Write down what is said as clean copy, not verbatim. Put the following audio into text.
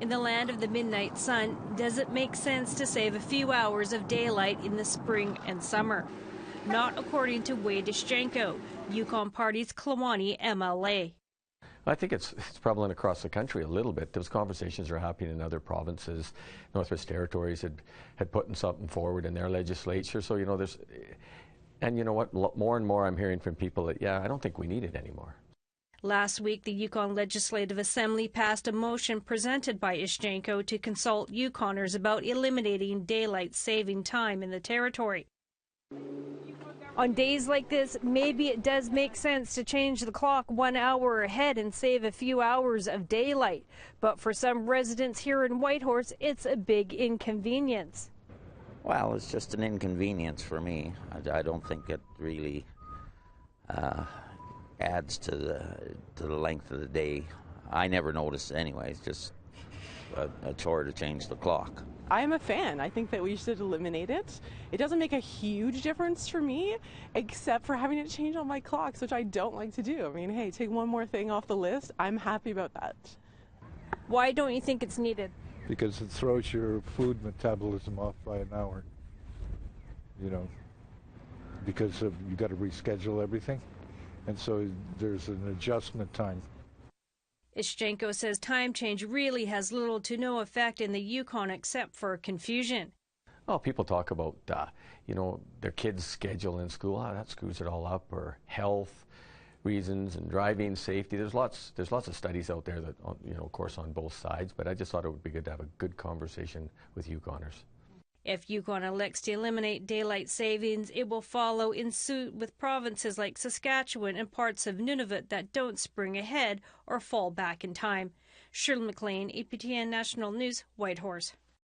In the land of the midnight sun, does it make sense to save a few hours of daylight in the spring and summer? Not according to ISTCHENKO, Yukon Party's Klawani MLA. I think it's prevalent across the country a little bit. Those conversations are happening in other provinces. Northwest Territories had put something forward in their legislature. So, there's, and you know what, more and more I'm hearing from people that, yeah, I don't think we need it anymore. Last week, the Yukon Legislative Assembly passed a motion presented by ISTCHENKO to consult Yukoners about eliminating daylight saving time in the territory. On days like this, maybe it does make sense to change the clock 1 hour ahead and save a few hours of daylight. But for some residents here in Whitehorse, it's a big inconvenience. Well, it's just an inconvenience for me. I don't think it really adds to the length of the day. I never notice anyway. It's just a chore to change the clock. I'm a fan. I think that we should eliminate it. It doesn't make a huge difference for me, except for having to change all my clocks, which I don't like to do. I mean, hey, take one more thing off the list. I'm happy about that. Why don't you think it's needed? Because it throws your food metabolism off by an hour. Because you got to reschedule everything. And so there's an adjustment time. ISTCHENKO says time change really has little to no effect in the Yukon except for confusion. Well, people talk about, their kids' schedule in school. That screws it all up, or health reasons and driving safety. There's lots of studies out there that, of course, on both sides. But I just thought it would be good to have a good conversation with Yukoners. If Yukon elects to eliminate daylight savings, it will follow in suit with provinces like Saskatchewan and parts of Nunavut that don't spring ahead or fall back in time. SHIRLEY, APTN National News, Whitehorse.